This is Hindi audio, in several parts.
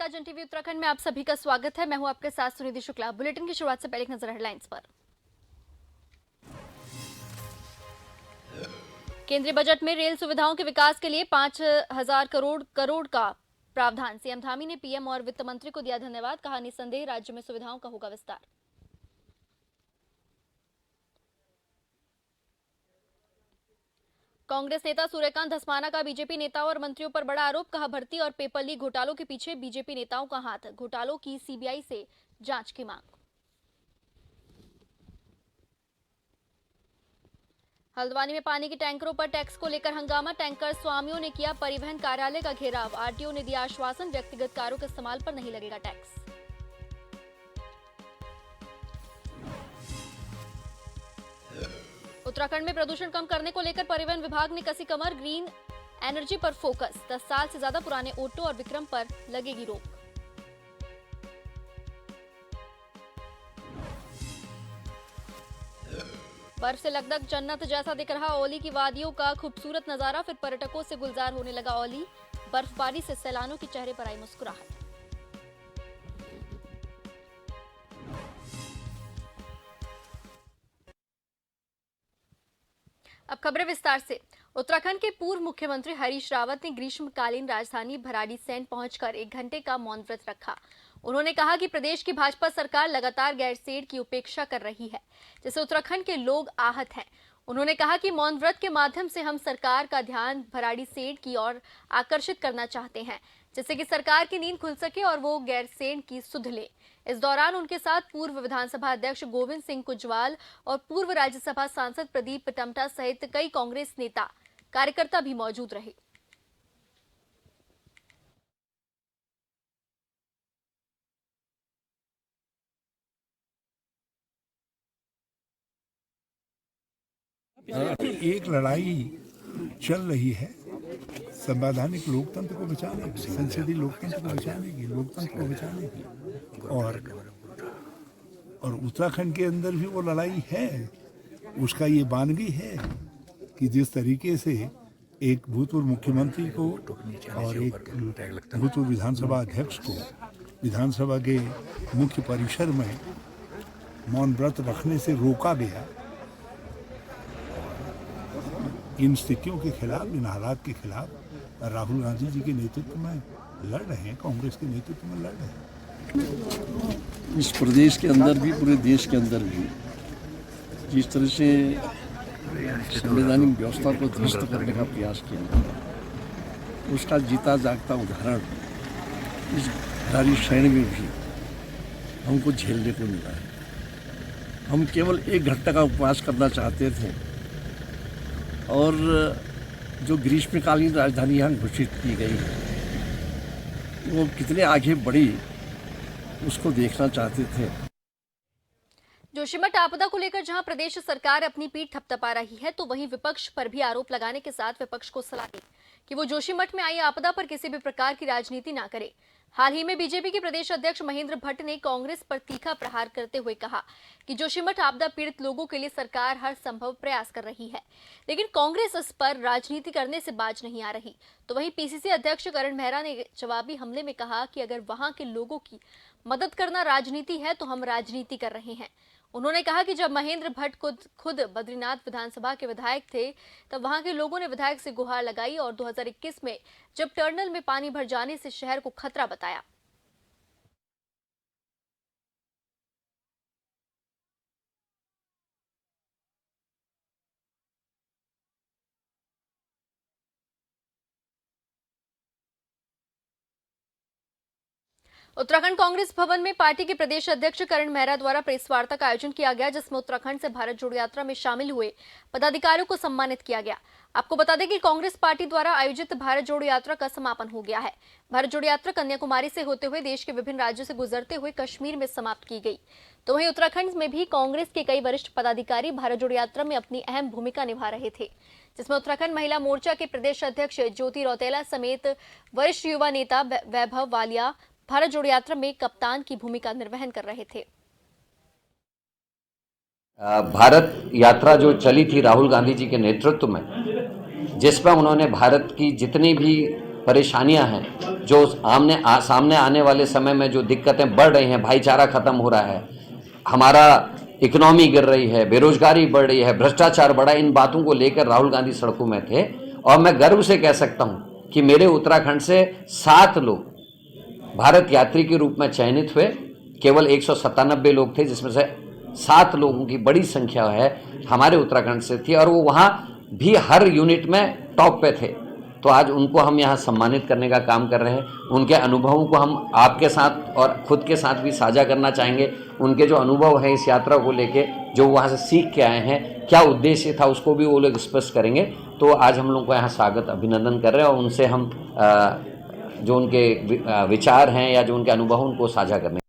नमस्कार, जन टीवी उत्तराखंड में आप सभी का स्वागत है। मैं हूं आपके साथ सुनिधि शुक्ला। बुलेटिन की शुरुआत से पहले एक नजर हेडलाइंस पर। केंद्रीय बजट में रेल सुविधाओं के विकास के लिए 5,000 करोड़ का प्रावधान। सीएम धामी ने पीएम और वित्त मंत्री को दिया धन्यवाद। कहा, निसंदेह राज्य में सुविधाओं का होगा विस्तार। कांग्रेस नेता सूर्यकांत धस्माना का बीजेपी नेताओं और मंत्रियों पर बड़ा आरोप। कहा, भर्ती और पेपर लीक घोटालों के पीछे बीजेपी नेताओं का हाथ। घोटालों की सीबीआई से जांच की मांग। हल्द्वानी में पानी के टैंकरों पर टैक्स को लेकर हंगामा। टैंकर स्वामियों ने किया परिवहन कार्यालय का घेराव। आरटीओ ने दिया आश्वासन, व्यक्तिगत कारों के इस्तेमाल पर नहीं लगेगा टैक्स। उत्तराखंड में प्रदूषण कम करने को लेकर परिवहन विभाग ने कसी कमर। ग्रीन एनर्जी पर फोकस। 10 साल से ज्यादा पुराने ऑटो और विक्रम पर लगेगी रोक। बर्फ से लगभग जन्नत जैसा दिख रहा औली की वादियों का खूबसूरत नजारा। फिर पर्यटकों से गुलजार होने लगा औली। बर्फबारी से सैलानियों के चेहरे पर आई मुस्कुराहट। अब खबरें विस्तार से। उत्तराखंड के पूर्व मुख्यमंत्री हरीश रावत ने ग्रीष्मकालीन राजधानी भराड़ीसैंण पहुंचकर 1 घंटे का मौन व्रत रखा। उन्होंने कहा कि प्रदेश की भाजपा सरकार लगातार गैरसैंण की उपेक्षा कर रही है, जिससे उत्तराखंड के लोग आहत हैं। उन्होंने कहा कि मौन व्रत के माध्यम से हम सरकार का ध्यान भराड़ीसैंण की ओर आकर्षित करना चाहते हैं, जिससे कि सरकार की नींद खुल सके और वो गैरसैंण की सुध ले। इस दौरान उनके साथ पूर्व विधानसभा अध्यक्ष गोविंद सिंह कुजवाल और पूर्व राज्यसभा सांसद प्रदीप टमटा सहित कई कांग्रेस नेता कार्यकर्ता भी मौजूद रहे। एक लड़ाई चल रही है संवैधानिक लोकतंत्र को बचाने की, संसदीय लोकतंत्र को बचाने की, लोकतंत्र को बचाने की, और उत्तराखंड के अंदर भी वो लड़ाई है। उसका ये बानगी है कि जिस तरीके से एक भूतपूर्व मुख्यमंत्री को और एक भूतपूर्व विधानसभा अध्यक्ष को विधानसभा के मुख्य परिसर में मौन व्रत रखने से रोका गया, इन स्थितियों के खिलाफ, इन हालात के खिलाफ राहुल गांधी जी के नेतृत्व में लड़ रहे हैं, कांग्रेस के नेतृत्व में लड़ रहे हैं। इस प्रदेश के अंदर भी, पूरे देश के अंदर भी जिस तरह से संवैधानिक व्यवस्था को ध्वस्त करने का प्रयास किया, उसका जीता जागता उदाहरण इस भराड़ीसैंण में भी हमको झेलने को मिला है। हम केवल 1 घंटे का उपवास करना चाहते थे और जो ग्रीष्मकालीन राजधानी यहाँ घोषित की गई है वो कितने आगे बढ़ी उसको देखना चाहते थे। जोशीमठ आपदा को लेकर जहां प्रदेश सरकार अपनी पीठ थपथपा रही है, तो वहीं विपक्ष पर भी आरोप लगाने के साथ विपक्ष को सलाह दी कि वो जोशीमठ में आई आपदा पर किसी भी प्रकार की राजनीति ना करे। हाल ही में बीजेपी के प्रदेश अध्यक्ष महेंद्र भट्ट ने कांग्रेस पर तीखा प्रहार करते हुए कहा कि जोशीमठ आपदा पीड़ित लोगों के लिए सरकार हर संभव प्रयास कर रही है, लेकिन कांग्रेस इस पर राजनीति करने से बाज नहीं आ रही। तो वहीं पीसीसी अध्यक्ष करण मेहरा ने जवाबी हमले में कहा कि अगर वहां के लोगों की मदद करना राजनीति है तो हम राजनीति कर रहे हैं। उन्होंने कहा कि जब महेंद्र भट्ट खुद बद्रीनाथ विधानसभा के विधायक थे, तब वहां के लोगों ने विधायक से गुहार लगाई और 2021 में जब टर्नल में पानी भर जाने से शहर को खतरा बताया। उत्तराखंड कांग्रेस भवन में पार्टी के प्रदेश अध्यक्ष करण मेहरा द्वारा प्रेस वार्ता का आयोजन किया गया, जिसमें उत्तराखंड से भारत जोड़ो यात्रा में शामिल हुए पदाधिकारियों को सम्मानित किया गया। आपको बता दें कि कांग्रेस पार्टी द्वारा आयोजित भारत जोड़ो यात्रा का समापन हो गया है। भारत जोड़ो यात्रा कन्याकुमारी से होते हुए देश के विभिन्न राज्यों से गुजरते हुए कश्मीर में समाप्त की गई। तो वहीं उत्तराखंड में भी कांग्रेस के कई वरिष्ठ पदाधिकारी भारत जोड़ो यात्रा में अपनी अहम भूमिका निभा रहे थे, जिसमें उत्तराखंड महिला मोर्चा के प्रदेश अध्यक्ष ज्योति रौतेला समेत वरिष्ठ युवा नेता वैभव वालिया भारत जोड़ो यात्रा में कप्तान की भूमिका निर्वहन कर रहे थे। भारत यात्रा जो चली थी राहुल गांधी जी के नेतृत्व में, जिसमें उन्होंने भारत की जितनी भी परेशानियां हैं, जो सामने आने वाले समय में जो दिक्कतें बढ़ रही हैं, भाईचारा खत्म हो रहा है, हमारा इकोनॉमी गिर रही है, बेरोजगारी बढ़ रही है, भ्रष्टाचार बढ़ा, इन बातों को लेकर राहुल गांधी सड़कों में थे। और मैं गर्व से कह सकता हूं कि मेरे उत्तराखंड से 7 लोग भारत यात्री के रूप में चयनित हुए। केवल 197 लोग थे, जिसमें से 7 लोगों की बड़ी संख्या है हमारे उत्तराखंड से थी, और वो वहाँ भी हर यूनिट में टॉप पे थे। तो आज उनको हम यहाँ सम्मानित करने का काम कर रहे हैं। उनके अनुभवों को हम आपके साथ और खुद के साथ भी साझा करना चाहेंगे। उनके जो अनुभव हैं इस यात्रा को लेके, जो वहाँ से सीख के आए हैं, क्या उद्देश्य था, उसको भी वो लोग स्पष्ट करेंगे। तो आज हम लोग को यहाँ स्वागत अभिनंदन कर रहे हैं, और उनसे हम जो उनके विचार हैं या जो उनके अनुभव उनको साझा करने।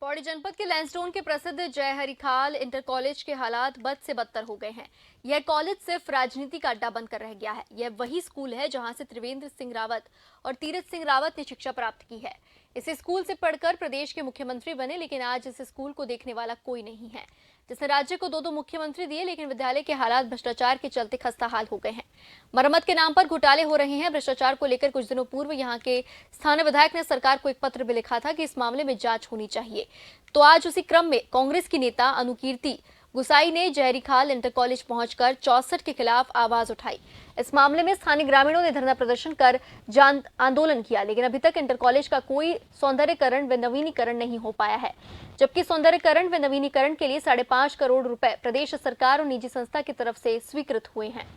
पौड़ी जनपद के लैंसडोन के प्रसिद्ध जय हरिखाल इंटर कॉलेज के हालात बद से बदतर हो गए हैं। यह कॉलेज सिर्फ राजनीति का अड्डा बनकर रह गया है। यह वही स्कूल है जहां से त्रिवेंद्र सिंह रावत और तीरथ सिंह रावत ने शिक्षा प्राप्त की है। इस स्कूल से पढ़कर प्रदेश के मुख्यमंत्री बने, लेकिन आज इस स्कूल को देखने वाला कोई नहीं है। जिसने राज्य को 2 मुख्यमंत्री दिए, लेकिन विद्यालय के हालात भ्रष्टाचार के चलते खस्ताहाल हो गए हैं। मरम्मत के नाम पर घोटाले हो रहे हैं। भ्रष्टाचार को लेकर कुछ दिनों पूर्व यहां के स्थानीय विधायक ने सरकार को एक पत्र भी लिखा था कि इस मामले में जांच होनी चाहिए। तो आज उसी क्रम में कांग्रेस की नेता अनुकीर्ति गुसाई ने जयहरीखाल इंटर कॉलेज पहुंचकर 64 के खिलाफ आवाज उठाई। इस मामले में स्थानीय ग्रामीणों ने धरना प्रदर्शन कर जन आंदोलन किया, लेकिन अभी तक इंटर कॉलेज का कोई सौंदर्यकरण व नवीनीकरण नहीं हो पाया है। जबकि सौंदर्यकरण व नवीनीकरण के लिए 5.5 करोड़ रुपए प्रदेश सरकार और निजी संस्था की तरफ से स्वीकृत हुए हैं।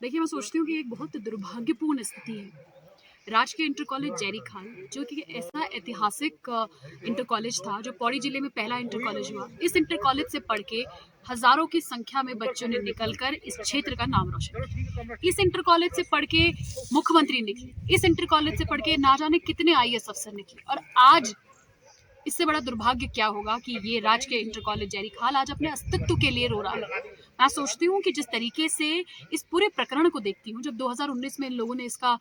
देखिए, मैं सोचती हूँ कि एक बहुत दुर्भाग्यपूर्ण स्थिति है। राजकीय इंटर कॉलेज जयहरीखाल, जो कि ऐसा ऐतिहासिक इंटर कॉलेज था, जो पौड़ी जिले में पहला इंटर कॉलेज हुआ। इस इंटर कॉलेज से पढ़ के हजारों की संख्या में बच्चों ने निकलकर इस क्षेत्र का नाम रोशन किया। इस इंटर कॉलेज से पढ़ के मुख्यमंत्री निकले, इस इंटर कॉलेज से पढ़ के ना जाने कितने IAS अफसर निकले। और आज इससे बड़ा दुर्भाग्य क्या होगा कि ये राजकीय इंटर कॉलेज जयहरीखाल आज अपने अस्तित्व के लिए रो रहा है। मैं सोचती हूँ कि जिस तरीके से इस पूरे प्रकरण को देखती हूँ, जब 2019 में इन लोगों ने इसका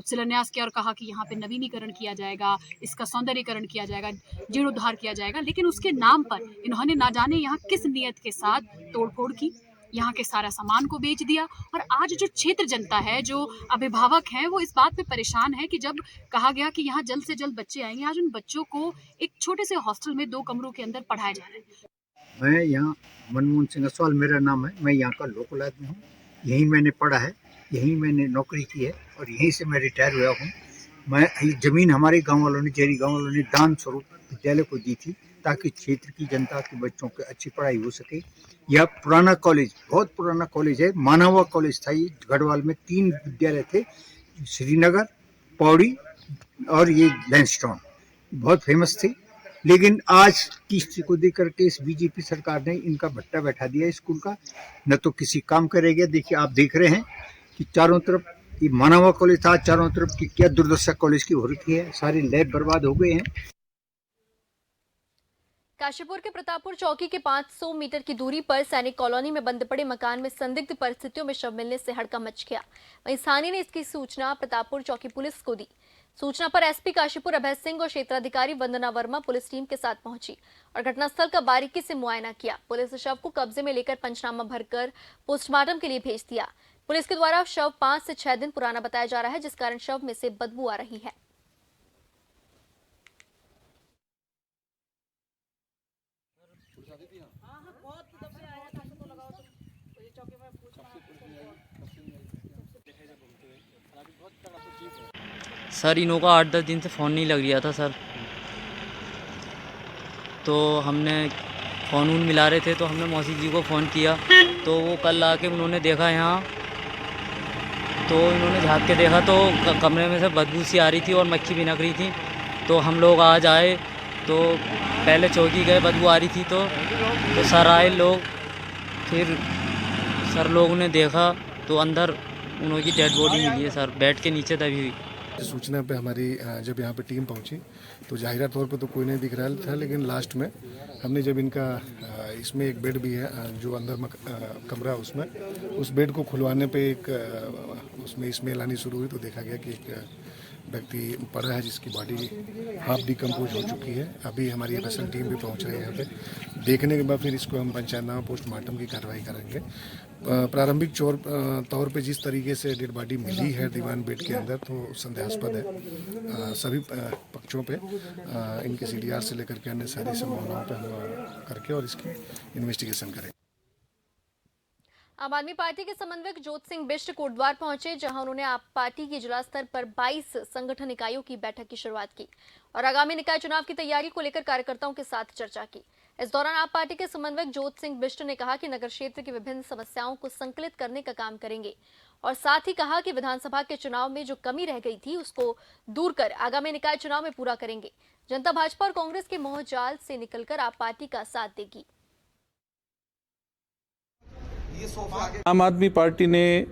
शिलान्यास किया और कहा कि यहाँ पे नवीनीकरण किया जाएगा, इसका सौंदर्यीकरण किया जाएगा, जीर्णोद्धार किया जाएगा, लेकिन उसके नाम पर इन्होंने ना जाने यहाँ किस नियत के साथ तोड़फोड़ की, यहाँ के सारा सामान को बेच दिया। और आज जो क्षेत्र जनता है, जो अभिभावक हैं, वो इस बात पे परेशान है कि जब कहा गया कि यहाँ जल्द से जल्द बच्चे आएंगे, आज उन बच्चों को एक छोटे से हॉस्टल में 2 कमरों के अंदर पढ़ाया जा रहा है। मैं यहाँ मनमोहन सिंह असवाल मेरा नाम है। मैं यहाँ का लोकल आदमी हूँ। यहीं मैंने पढ़ा है, यहीं मैंने नौकरी की है और यहीं से मैं रिटायर हुआ हूँ। मैं ये ज़मीन हमारे गांव वालों ने, जयरी गांव वालों ने दान स्वरूप विद्यालय को दी थी, ताकि क्षेत्र की जनता के बच्चों की अच्छी पढ़ाई हो सके। यह पुराना कॉलेज, बहुत पुराना कॉलेज है। मानवा कॉलेज था ये। गढ़वाल में 3 विद्यालय थे, श्रीनगर, पौड़ी और ये लैंसडोन, बहुत फेमस थे। लेकिन आज की स्थिति को देख करके इस बीजेपी सरकार ने इनका भट्टा बैठा दिया स्कूल का, न तो किसी काम करेगा। देखिए, आप देख रहे हैं कि चारों तरफ ये मानवा कॉलेज था, चारों तरफ की क्या दुर्दशा कॉलेज की हो रखी है। सारे लैब बर्बाद हो गए हैं। काशीपुर के प्रतापपुर चौकी के 500 मीटर की दूरी पर सैनिक कॉलोनी में बंद पड़े मकान में संदिग्ध परिस्थितियों में शव मिलने से हड़कंप मच गया। वहीं स्थानीय ने इसकी सूचना प्रतापपुर चौकी पुलिस को दी। सूचना पर SP काशीपुर अभय सिंह और क्षेत्राधिकारी वंदना वर्मा पुलिस टीम के साथ पहुंची और घटनास्थल का बारीकी से मुआयना किया। पुलिस ने शव को कब्जे में लेकर पंचनामा भरकर पोस्टमार्टम के लिए भेज दिया। पुलिस के द्वारा शव 5 से 6 दिन पुराना बताया जा रहा है, जिस कारण शव में से बदबू आ रही है। सर, इन्हों का 8-10 दिन से फ़ोन नहीं लग रहा था सर। तो हमने फ़ोन मिला रहे थे, तो हमने मौसी जी को फ़ोन किया, तो वो कल आके उन्होंने देखा यहाँ, तो इन्होंने झाँक के देखा तो कमरे में से बदबू सी आ रही थी और मक्खी भी नक रही थी। तो हम लोग आज आए, तो पहले चौकी गए, बदबू आ रही थी तो सर आए लोग, फिर सर लोगों ने देखा तो अंदर उन्होंने की डेड बॉडी मिली है सर, बेड के नीचे दबी हुई। सूचना पे हमारी जब यहाँ पे टीम पहुँची तो जाहिरा तौर पे तो कोई नहीं दिख रहा था, लेकिन लास्ट में हमने जब इनका इसमें एक बेड भी है जो अंदर कमरा, उसमें उस बेड को खुलवाने पे एक उसमें स्मेल आनी शुरू हुई, तो देखा गया कि एक व्यक्ति पड़ा है जिसकी बॉडी हाफ डिकम्पोज हो चुकी है। अभी हमारी एफएसएल टीम भी पहुंच रही है यहाँ पे। देखने के बाद फिर इसको हम पंचायतनामा पोस्टमार्टम की कार्रवाई करेंगे। प्रारंभिक तौर पे जिस तरीके से डेड बॉडी मिली है दीवान बेड के अंदर तो संदेहास्पद है। सभी पक्षों पे इनके सीडीआर से लेकर के अन्य सारी संभावनाओं पे हम करके और इसकी इन्वेस्टिगेशन करेंगे। आम आदमी पार्टी के समन्वयक ज्योत सिंह बिष्ट कोटद्वार पहुंचे, जहां उन्होंने आप पार्टी की जिला स्तर पर 22 संगठन इकाइयों की बैठक की शुरुआत की और आगामी निकाय चुनाव की तैयारी को लेकर कार्यकर्ताओं के साथ चर्चा की। इस दौरान आप पार्टी के समन्वयक ज्योत सिंह बिष्ट ने कहा कि नगर क्षेत्र की विभिन्न समस्याओं को संकलित करने का काम करेंगे और साथ ही कहा कि विधानसभा के चुनाव में जो कमी रह गई थी उसको दूर कर आगामी निकाय चुनाव में पूरा करेंगे। जनता भाजपा और कांग्रेस के मोहजाल से निकलकर आप पार्टी का साथ देगी। आम आदमी पार्टी ने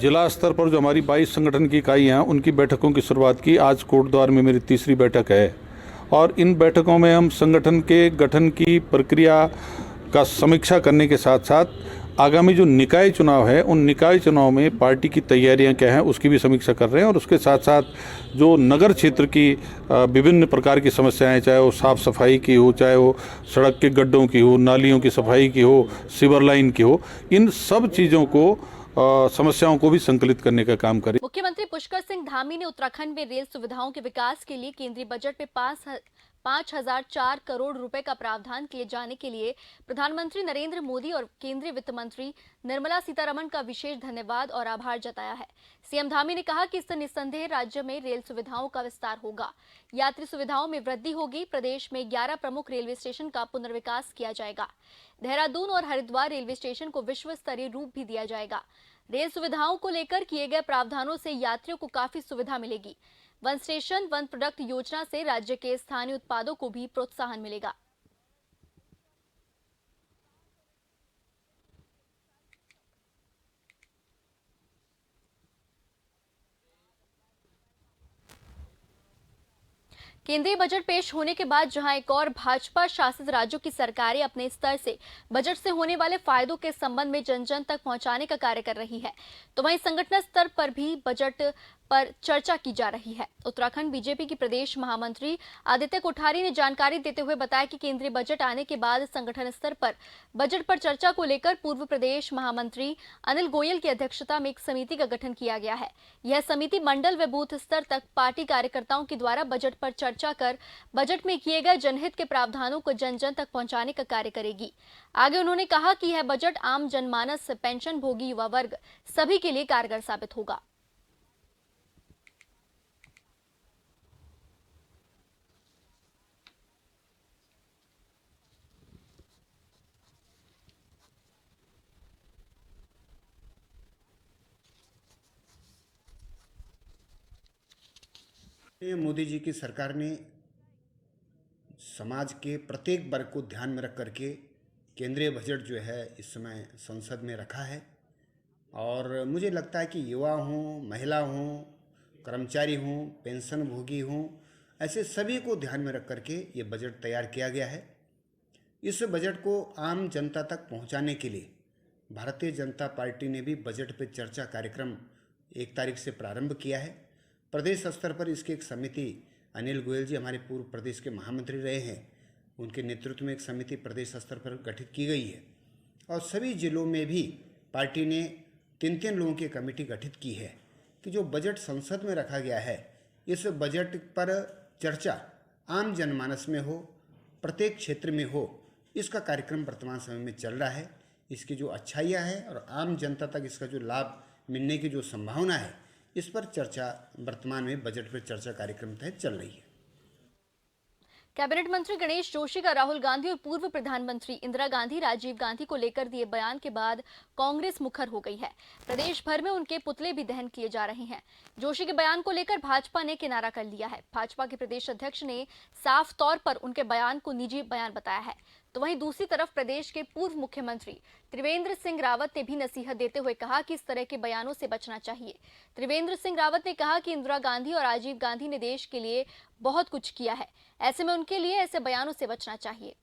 जिला स्तर पर जो हमारी 22 संगठन की इकाइयाँ हैं उनकी बैठकों की शुरुआत की। आज कोटद्वार में मेरी तीसरी बैठक है और इन बैठकों में हम संगठन के गठन की प्रक्रिया का समीक्षा करने के साथ साथ आगामी जो निकाय चुनाव है उन निकाय चुनाव में पार्टी की तैयारियां क्या हैं उसकी भी समीक्षा कर रहे हैं और उसके साथ साथ जो नगर क्षेत्र की विभिन्न प्रकार की समस्याएं, चाहे वो साफ़ सफाई की हो, चाहे वो सड़क के गड्ढों की हो, नालियों की सफाई की हो, सीवर लाइन की हो, इन सब चीज़ों को समस्याओं को भी संकलित करने का काम करें। मुख्यमंत्री पुष्कर सिंह धामी ने उत्तराखंड में रेल सुविधाओं के विकास के लिए केंद्रीय बजट में 5,004 करोड़ रुपए का प्रावधान किए जाने के लिए प्रधानमंत्री नरेंद्र मोदी और केंद्रीय वित्त मंत्री निर्मला सीतारमण का विशेष धन्यवाद और आभार जताया है। सीएम धामी ने कहा कि इससे निस्संदेह राज्य में रेल सुविधाओं का विस्तार होगा, यात्री सुविधाओं में वृद्धि होगी। प्रदेश में 11 प्रमुख रेलवे स्टेशन का पुनर्विकास किया जाएगा। देहरादून और हरिद्वार रेलवे स्टेशन को विश्व स्तरीय रूप भी दिया जाएगा। रेल सुविधाओं को लेकर किए गए प्रावधानों से यात्रियों को काफी सुविधा मिलेगी। वन स्टेशन वन प्रोडक्ट योजना से राज्य के स्थानीय उत्पादों को भी प्रोत्साहन मिलेगा। केंद्रीय बजट पेश होने के बाद जहां एक और भाजपा शासित राज्यों की सरकारें अपने स्तर से बजट से होने वाले फायदों के संबंध में जन जन तक पहुंचाने का कार्य कर रही है, तो वहीं संगठन स्तर पर भी बजट पर चर्चा की जा रही है। उत्तराखंड बीजेपी की प्रदेश महामंत्री आदित्य कोठारी ने जानकारी देते हुए बताया कि केंद्रीय बजट आने के बाद संगठन स्तर पर बजट पर चर्चा को लेकर पूर्व प्रदेश महामंत्री अनिल गोयल की अध्यक्षता में एक समिति का गठन किया गया है। यह समिति मंडल व बूथ स्तर तक पार्टी कार्यकर्ताओं के द्वारा बजट पर चर्चा कर बजट में किए गए जनहित के प्रावधानों को जन जन तक पहुंचाने का कार्य करेगी। आगे उन्होंने कहा कि यह बजट आम जनमानस, पेंशन भोगी युवा वर्ग सभी के लिए कारगर साबित होगा। मोदी जी की सरकार ने समाज के प्रत्येक वर्ग को ध्यान में रख करके केंद्रीय बजट जो है इस समय संसद में रखा है और मुझे लगता है कि युवा हों, महिला हों, कर्मचारी हों, पेंशन भोगी हों, ऐसे सभी को ध्यान में रख करके ये बजट तैयार किया गया है। इस बजट को आम जनता तक पहुंचाने के लिए भारतीय जनता पार्टी ने भी बजट पर चर्चा कार्यक्रम 1 तारीख से प्रारंभ किया है। प्रदेश स्तर पर इसकी एक समिति, अनिल गोयल जी हमारे पूर्व प्रदेश के महामंत्री रहे हैं, उनके नेतृत्व में एक समिति प्रदेश स्तर पर गठित की गई है और सभी जिलों में भी पार्टी ने 3-3 लोगों की कमेटी गठित की है कि जो बजट संसद में रखा गया है इस बजट पर चर्चा आम जनमानस में हो, प्रत्येक क्षेत्र में हो, इसका कार्यक्रम वर्तमान समय में चल रहा है। इसकी जो अच्छाइयाँ हैं और आम जनता तक इसका जो लाभ मिलने की जो संभावना है, इस पर चर्चा वर्तमान में बजट पर चर्चा कार्यक्रम तहत चल रही है। कैबिनेट मंत्री गणेश जोशी का राहुल गांधी और पूर्व प्रधानमंत्री इंदिरा गांधी, राजीव गांधी को लेकर दिए बयान के बाद कांग्रेस मुखर हो गई है। प्रदेश भर में उनके पुतले भी दहन किए जा रहे हैं। जोशी के बयान को लेकर भाजपा ने किनारा कर लिया है। भाजपा के प्रदेश अध्यक्ष ने साफ तौर पर उनके बयान को निजी बयान बताया है, तो वहीं दूसरी तरफ प्रदेश के पूर्व मुख्यमंत्री त्रिवेंद्र सिंह रावत ने भी नसीहत देते हुए कहा कि इस तरह के बयानों से बचना चाहिए। त्रिवेंद्र सिंह रावत ने कहा कि इंदिरा गांधी और राजीव गांधी ने देश के लिए बहुत कुछ किया है, ऐसे में उनके लिए ऐसे बयानों से बचना चाहिए।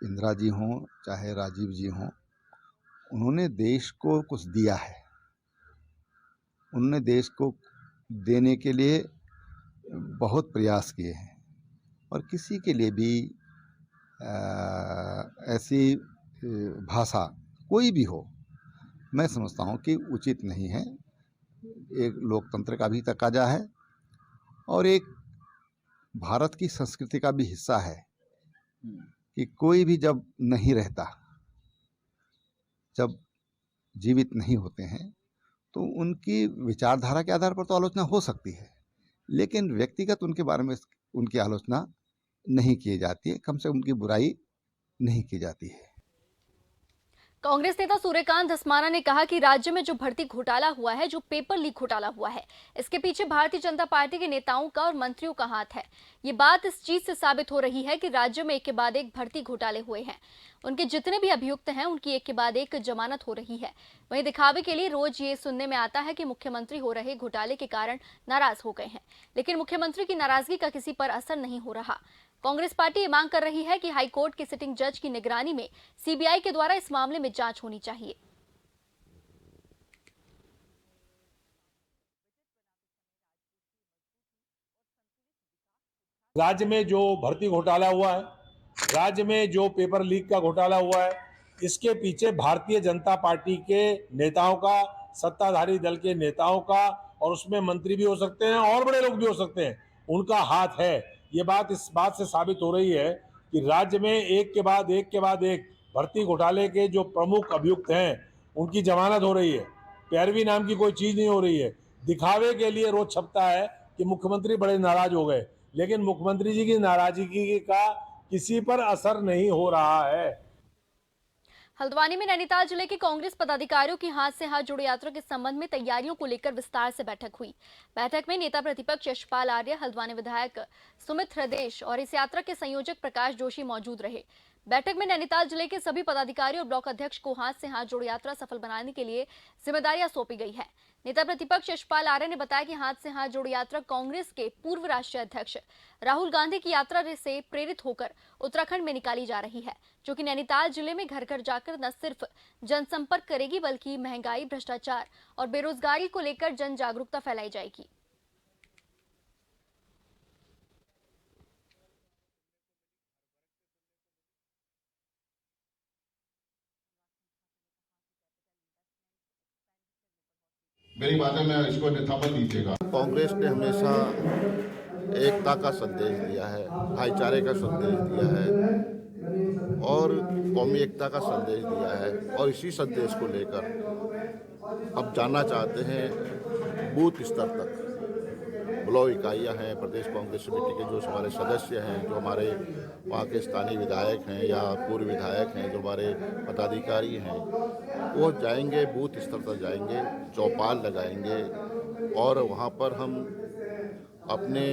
इंदिरा जी हों चाहे राजीव जी हों, उन्होंने देश को कुछ दिया है। उन्होंने देश को देने के लिए बहुत प्रयास किए हैं और किसी के लिए भी ऐसी भाषा कोई भी हो, मैं समझता हूँ कि उचित नहीं है। एक लोकतंत्र का भी तकाजा है और एक भारत की संस्कृति का भी हिस्सा है कि कोई भी जब नहीं रहता, जब जीवित नहीं होते हैं, तो उनकी विचारधारा के आधार पर तो आलोचना हो सकती है, लेकिन व्यक्तिगत उनके बारे में उनकी आलोचना नहीं की जाती है, कम से कम उनकी बुराई नहीं की जाती है। कांग्रेस नेता सूर्यकांत धस्माना ने कहा कि राज्य में जो भर्ती घोटाला हुआ है, जो पेपर लीक घोटाला हुआ है, इसके पीछे भारतीय जनता पार्टी के नेताओं का और मंत्रियों का हाथ है। ये बात इस चीज से साबित हो रही है कि राज्य में एक के बाद एक भर्ती घोटाले हुए हैं। उनके जितने भी अभियुक्त हैं, उनकी एक के बाद एक जमानत हो रही है। वहीं दिखावे के लिए रोज ये सुनने में आता है कि मुख्यमंत्री हो रहे घोटाले के कारण नाराज हो गए हैं, लेकिन मुख्यमंत्री की नाराजगी का किसी पर असर नहीं हो रहा। कांग्रेस पार्टी ये मांग कर रही है कि हाईकोर्ट के सिटिंग जज की निगरानी में सीबीआई के द्वारा इस मामले में जांच होनी चाहिए। राज्य में जो भर्ती घोटाला हुआ है, राज्य में जो पेपर लीक का घोटाला हुआ है, इसके पीछे भारतीय जनता पार्टी के नेताओं का, सत्ताधारी दल के नेताओं का, और उसमें मंत्री भी हो सकते हैं और बड़े लोग भी हो सकते हैं, उनका हाथ है। ये बात इस बात से साबित हो रही है कि राज्य में एक के बाद एक भर्ती घोटाले के जो प्रमुख अभियुक्त हैं, उनकी जमानत हो रही है। पैरवी नाम की कोई चीज नहीं हो रही है। दिखावे के लिए रोज छपता है कि मुख्यमंत्री बड़े नाराज हो गए, लेकिन मुख्यमंत्री जी की नाराजगी का किसी पर असर नहीं हो रहा है। हल्द्वानी में नैनीताल जिले के कांग्रेस पदाधिकारियों की हाथ से हाथ जोड़े यात्रा के संबंध में तैयारियों को लेकर विस्तार से बैठक हुई। बैठक में नेता प्रतिपक्ष यशपाल आर्य, हल्द्वानी विधायक सुमित हृदेश और इस यात्रा के संयोजक प्रकाश जोशी मौजूद रहे। बैठक में नैनीताल जिले के सभी पदाधिकारी और ब्लॉक अध्यक्ष को हाथ से हाथ जोड़े यात्रा सफल बनाने के लिए जिम्मेदारियां सौंपी गई है। नेता प्रतिपक्ष यशपाल आर्य ने बताया कि हाथ से हाथ जोड़े यात्रा कांग्रेस के पूर्व राष्ट्रीय अध्यक्ष राहुल गांधी की यात्रा से प्रेरित होकर उत्तराखंड में निकाली जा रही है, जो कि नैनीताल जिले में घर घर जाकर न सिर्फ जनसंपर्क करेगी, बल्कि महंगाई, भ्रष्टाचार और बेरोजगारी को लेकर जन जागरूकता फैलाई जाएगी। मेरी बातें में इसको निथापन दीजिएगा। कांग्रेस ने हमेशा एकता का संदेश दिया है, भाईचारे का संदेश दिया है और कौमी एकता का संदेश दिया है, और इसी संदेश को लेकर अब जाना चाहते हैं बूथ स्तर तक। ब्लॉक इकाइयाँ हैं, प्रदेश कांग्रेस समिति के जो हमारे सदस्य हैं, जो हमारे वहाँ के स्थानीय विधायक हैं या पूर्व विधायक हैं, जो हमारे पदाधिकारी हैं, वो जाएंगे, बूथ स्तर तक जाएंगे, चौपाल लगाएंगे और वहाँ पर हम अपने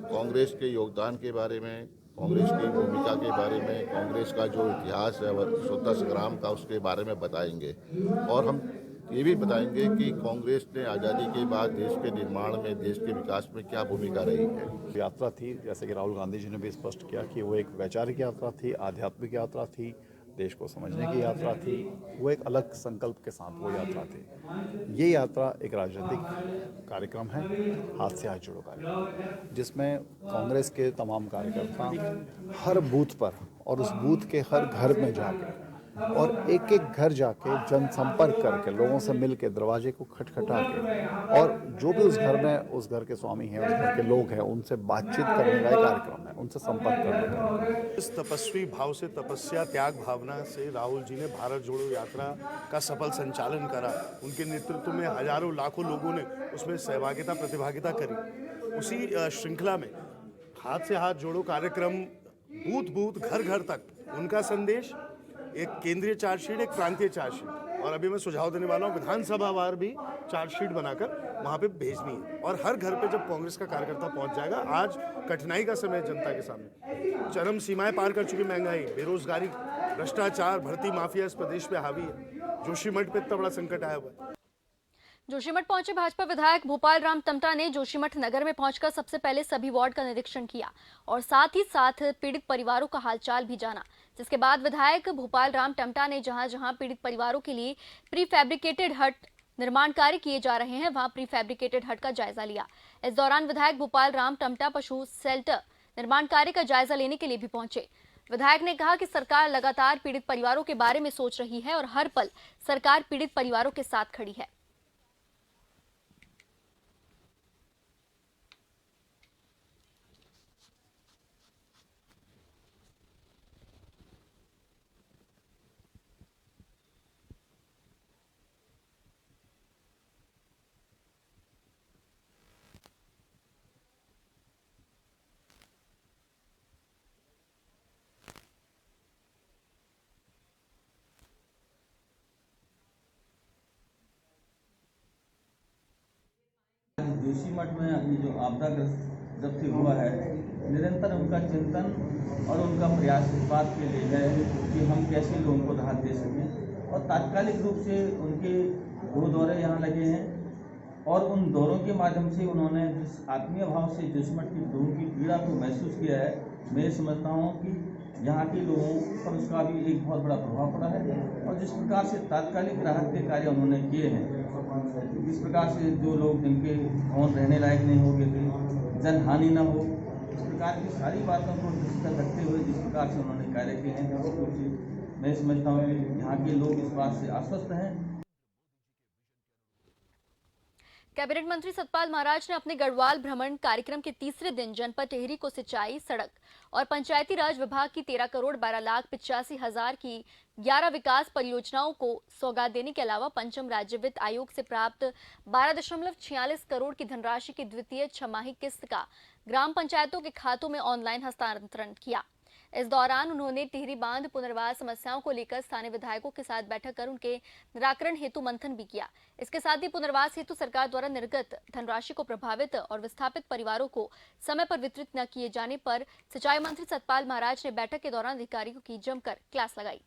कांग्रेस के योगदान के बारे में, कांग्रेस की भूमिका के बारे में, कांग्रेस का जो इतिहास है स्वतंत्रता संग्राम का, उसके बारे में बताएंगे। और हम ये भी बताएंगे कि कांग्रेस ने आज़ादी के बाद देश के निर्माण में, देश के विकास में क्या भूमिका रही है। यात्रा थी, जैसे कि राहुल गांधी जी ने भी स्पष्ट किया कि वो एक वैचारिक यात्रा थी, आध्यात्मिक यात्रा थी, देश को समझने की यात्रा थी। वो एक अलग संकल्प के साथ वो यात्रा थी। ये यात्रा एक राजनीतिक कार्यक्रम है, हाथ से हाथ जोड़ो कार्यक्रम, जिसमें कांग्रेस के तमाम कार्यकर्ता हर बूथ पर और उस बूथ के हर घर में जाके और एक एक घर जाके जनसंपर्क करके, लोगों से मिल के, दरवाजे को खटखटा के, और जो भी उस घर में, उस घर के स्वामी हैं, उस घर के लोग हैं, उनसे बातचीत करने का कार्यक्रम है, उनसे संपर्क करने का। इस तपस्वी भाव से, तपस्या त्याग भावना से राहुल जी ने भारत जोड़ो यात्रा का सफल संचालन करा। उनके नेतृत्व में हजारों लाखों लोगों ने उसमें सहभागिता, प्रतिभागिता करी। उसी श्रृंखला में हाथ से हाथ जोड़ो कार्यक्रम, बूथ बूथ, घर घर तक उनका संदेश, एक केंद्रीय चार्जशीट, एक प्रांतीय चार्जशीट, और अभी मैं सुझाव देने वाला हूँ विधानसभा वार भी चार्जशीट बनाकर वहाँ पे भेजनी है। और हर घर पे जब कांग्रेस का कार्यकर्ता पहुँच जाएगा, आज कठिनाई का समय जनता के सामने, चरम सीमाएं पार कर चुकी महंगाई, बेरोजगारी, भ्रष्टाचार, भर्ती माफिया इस प्रदेश पे हावी है। जोशीमठ पे इतना बड़ा संकट आया हुआ है। जोशीमठ पहुंचे भाजपा विधायक भोपाल राम तमटा ने जोशीमठ नगर में पहुंचकर सबसे पहले सभी वार्ड का निरीक्षण किया और साथ ही साथ पीड़ित परिवारों का हालचाल भी जाना। जिसके बाद विधायक भोपाल राम टमटा ने जहां जहां पीड़ित परिवारों के लिए प्री फैब्रिकेटेड हट निर्माण कार्य किए जा रहे हैं वहां प्री फैब्रिकेटेड हट का जायजा लिया। इस दौरान विधायक भोपाल राम टमटा पशु शेल्टर निर्माण कार्य का जायजा लेने के लिए भी पहुंचे। विधायक ने कहा कि सरकार लगातार पीड़ित परिवारों के बारे में सोच रही है और हर पल सरकार पीड़ित परिवारों के साथ खड़ी है। जोशीमठ में ये जो आपदाग्रस्त जब से हुआ है, निरंतर उनका चिंतन और उनका प्रयास इस बात के लिए है कि हम कैसे लोगों को राहत दे सकें और तात्कालिक रूप से उनके 2 दौरे यहाँ लगे हैं और उन दौरों के माध्यम से उन्होंने जिस आत्मीय भाव से जोशीमठ के लोगों की पीड़ा को महसूस किया है, मैं समझता हूँ कि यहाँ के लोगों पर उसका भी एक बहुत बड़ा प्रभाव पड़ा है और जिस प्रकार से तात्कालिक राहत के कार्य उन्होंने किए हैं, इस प्रकार से जो लोग जिनके भवन रहने लायक नहीं हो गए थे, जनहानि न हो, इस प्रकार की सारी बातों को दृष्टिगत रखते हुए जिस प्रकार से उन्होंने कार्य किए हैं, मैं समझता हूँ कि यहाँ के लोग इस बात से आश्वस्त हैं। कैबिनेट मंत्री सतपाल महाराज ने अपने गढ़वाल भ्रमण कार्यक्रम के तीसरे दिन जनपद टिहरी को सिंचाई, सड़क और पंचायती राज विभाग की 13 करोड़ 12 लाख 85 हजार की 11 विकास परियोजनाओं को सौगात देने के अलावा पंचम राज्य वित्त आयोग से प्राप्त 12.46 करोड़ की धनराशि की द्वितीय छमाही किस्त का ग्राम पंचायतों के खातों में ऑनलाइन हस्तांतरण किया। इस दौरान उन्होंने टिहरी बांध पुनर्वास समस्याओं को लेकर स्थानीय विधायकों के साथ बैठक कर उनके निराकरण हेतु मंथन भी किया। इसके साथ ही पुनर्वास हेतु सरकार द्वारा निर्गत धनराशि को प्रभावित और विस्थापित परिवारों को समय पर वितरित न किए जाने पर सिंचाई मंत्री सतपाल महाराज ने बैठक के दौरान अधिकारियों की जमकर क्लास लगाई।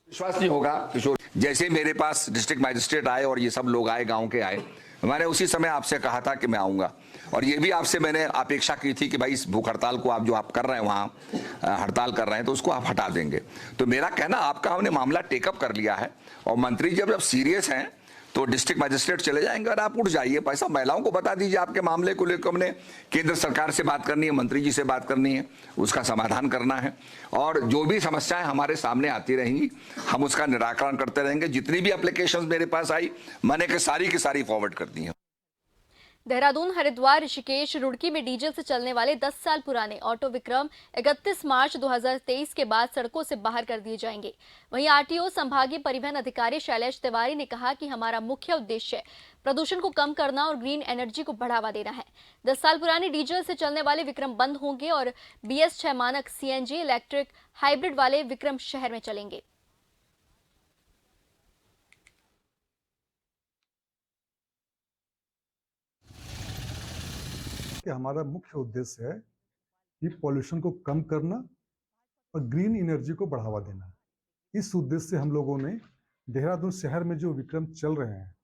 विश्वास नहीं होगा किशोर, जैसे मेरे पास डिस्ट्रिक्ट मैजिस्ट्रेट आए और ये सब लोग आए, गांव के आए, मैंने उसी समय आपसे कहा था कि मैं आऊंगा और ये भी आपसे मैंने अपेक्षा की थी कि भाई इस भूख हड़ताल को आप जो आप कर रहे हैं वहाँ हड़ताल कर रहे हैं तो उसको आप हटा देंगे। तो मेरा कहना आपका हमने मामला टेकअप कर लिया है और मंत्री जब सीरियस हैं तो डिस्ट्रिक्ट मैजिस्ट्रेट चले जाएंगे और आप उठ जाइए। पैसा महिलाओं को बता दीजिए आपके मामले को लेकर हमने केंद्र सरकार से बात करनी है, मंत्री जी से बात करनी है, उसका समाधान करना है और जो भी समस्याएं हमारे सामने आती रहेंगी हम उसका निराकरण करते रहेंगे। जितनी भी एप्लीकेशंस मेरे पास आई मैंने की सारी फॉरवर्ड कर दी है। देहरादून, हरिद्वार, ऋषिकेश, रुड़की में डीजल से चलने वाले 10 साल पुराने ऑटो विक्रम 31 मार्च 2023 के बाद सड़कों से बाहर कर दिए जाएंगे। वहीं आरटीओ संभागीय परिवहन अधिकारी शैलेश तिवारी ने कहा कि हमारा मुख्य उद्देश्य प्रदूषण को कम करना और ग्रीन एनर्जी को बढ़ावा देना है। 10 साल पुराने डीजल से चलने वाले विक्रम बंद होंगे और BS6 मानक CNG इलेक्ट्रिक हाइब्रिड वाले विक्रम शहर में चलेंगे। कि हमारा मुख्य उद्देश्य है कि पॉल्यूशन को कम करना और ग्रीन एनर्जी को बढ़ावा देना। इस उद्देश्य से हम लोगों ने देहरादून शहर में जो विक्रम चल रहे हैं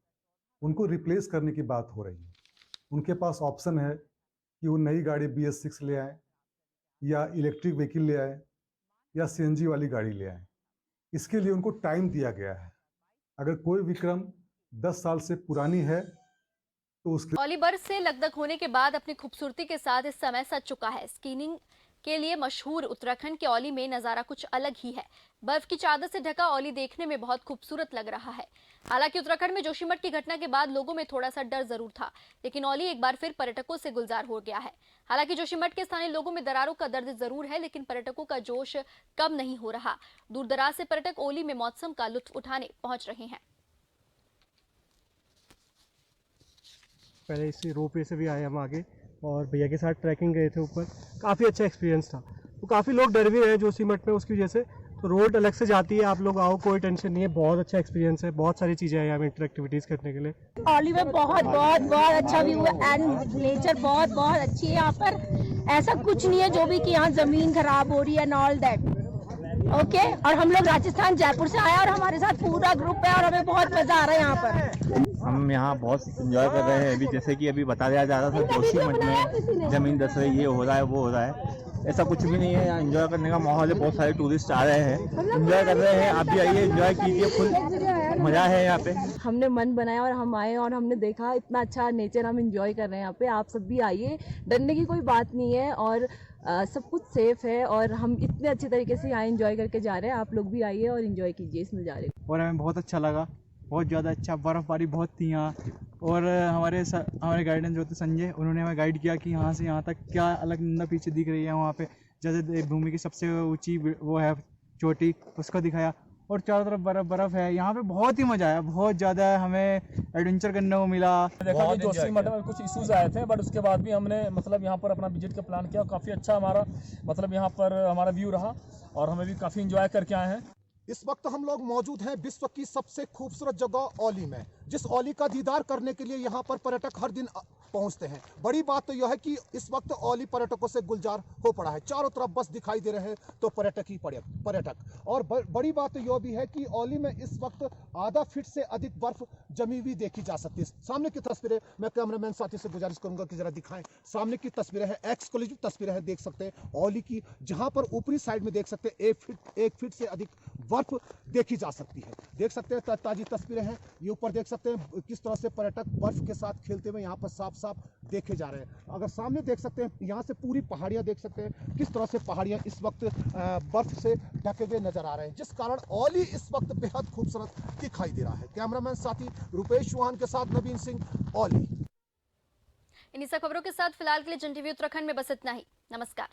उनको रिप्लेस करने की बात हो रही है। उनके पास ऑप्शन है कि वो नई गाड़ी BS6 ले आए या इलेक्ट्रिक व्हीकल ले आए या CNG वाली गाड़ी ले आए। इसके लिए उनको टाइम दिया गया है। अगर कोई विक्रम 10 साल से पुरानी है तो उसके औली बर्फ से लकदक होने के बाद अपनी खूबसूरती के साथ इस समय सज चुका है। स्कीइंग के लिए मशहूर उत्तराखंड के औली में नजारा कुछ अलग ही है। बर्फ की चादर से ढका औली देखने में बहुत खूबसूरत लग रहा है। हालांकि उत्तराखंड में जोशीमठ की घटना के बाद लोगों में थोड़ा सा डर जरूर था, लेकिन औली एक बार फिर पर्यटकों से गुलजार हो गया है। हालांकि जोशीमठ के स्थानीय लोगों में दरारों का दर्द जरूर है, लेकिन पर्यटकों का जोश कम नहीं हो रहा। दूर दराज से पर्यटक औली में मौसम का लुत्फ उठाने पहुंच रहे हैं। पहले इसी रोपवे से भी आए हम आगे और भैया के साथ ट्रैकिंग गए थे ऊपर, काफ़ी अच्छा एक्सपीरियंस था। तो काफ़ी लोग डर भी रहे हैं जोशीमठ में उसकी वजह से। तो रोड अलग से जाती है, आप लोग आओ, कोई टेंशन नहीं है। बहुत अच्छा एक्सपीरियंस है, बहुत सारी चीज़ें हैं यहाँ में इंटरेक्टिविटीज़ करने के लिए। औली में बहुत अच्छा व्यू है एंड नेचर बहुत अच्छी है यहाँ पर। ऐसा कुछ नहीं है जो भी कि यहाँ ज़मीन खराब हो रही है एंड ऑल दैट। ओके, और हम लोग राजस्थान जयपुर से आए और हमारे साथ पूरा ग्रुप है और हमें बहुत मजा आ रहा है यहाँ पर। हम यहाँ बहुत एंजॉय कर रहे हैं। अभी जैसे कि अभी बताया जा रहा था जोशीमठ में जमीन दस रही, ये हो रहा है वो हो रहा है, ऐसा कुछ भी नहीं है। यहाँ एंजॉय करने का माहौल है, बहुत सारे टूरिस्ट आ रहे हैं, एंजॉय कर रहे हैं। आप भी आइए, एंजॉय कीजिए, फुल मज़ा है यहाँ पे। हमने मन बनाया और हम आए और हमने देखा इतना अच्छा नेचर हम एंजॉय कर रहे हैं यहाँ पे। आप सब भी आइए, डरने की कोई बात नहीं है और सब कुछ सेफ है और हम इतने अच्छे तरीके से यहाँ एंजॉय करके जा रहे हैं। आप लोग भी आइए और एंजॉय कीजिए इस नज़ारे को। और हमें बहुत अच्छा लगा, बहुत ज़्यादा अच्छा। बर्फ़बारी बहुत थी यहाँ और हमारे गाइडेंस जो थे संजय, उन्होंने हमें गाइड किया कि यहाँ से यहाँ तक क्या अलकनंदा पीछे दिख रही है। वहाँ पे जैसे देवभूमि की सबसे ऊंची वो है चोटी, उसको दिखाया और चारों तरफ बर्फ़ है। यहाँ पे बहुत ही मज़ा आया, बहुत ज़्यादा हमें एडवेंचर करने को मिला। देखा कि जोशीमठ में कुछ इश्यूज आए थे, बट उसके बाद भी हमने मतलब यहाँ पर अपना विजिट का प्लान किया। काफ़ी अच्छा हमारा मतलब यहाँ पर हमारा व्यू रहा और हमें भी काफ़ी इंजॉय करके आए हैं। इस वक्त हम लोग मौजूद हैं विश्व की सबसे खूबसूरत जगह औली में, जिस औली का दीदार करने के लिए यहाँ पर पर्यटक हर दिन पहुँचते हैं। बड़ी बात तो यह है कि इस वक्त औली पर्यटकों से गुलजार हो पड़ा है। चारों तरफ बस दिखाई दे रहे हैं तो पर्यटक ही पर्यटक। और बड़ी बात तो यह भी है कि औली में इस वक्त आधा फीट से अधिक बर्फ जमी हुई देखी जा सकती है। सामने की तस्वीरें मैं कैमरामैन साथी से गुजारिश करूंगा कि जरा दिखाएं। सामने की तस्वीरें हैं, एक्सक्लूसिव तस्वीरें हैं, देख सकते हैं औली की, जहां पर ऊपरी साइड में देख सकते हैं 1 फीट से अधिक बर्फ देखी जा सकती है। देख सकते हैं ताजी तस्वीरें हैं, ये ऊपर देख सकते हैं किस तरह से पर्यटक बर्फ के साथ खेलते हुए यहाँ पर साफ साफ देखे जा रहे हैं। अगर सामने देख सकते हैं, यहाँ से पूरी पहाड़ियाँ देख सकते हैं किस तरह से पहाड़ियाँ इस वक्त बर्फ से ढके हुए नजर आ रहे हैं, जिस कारण औली इस वक्त बेहद खूबसूरत दिखाई दे रहा है। कैमरामैन साथी रुपेश चौहान के साथ नवीन सिंह, औली। इन्हीं सब खबरों के साथ फिलहाल के लिए जन टीवी उत्तराखंड में बस इतना ही। नमस्कार।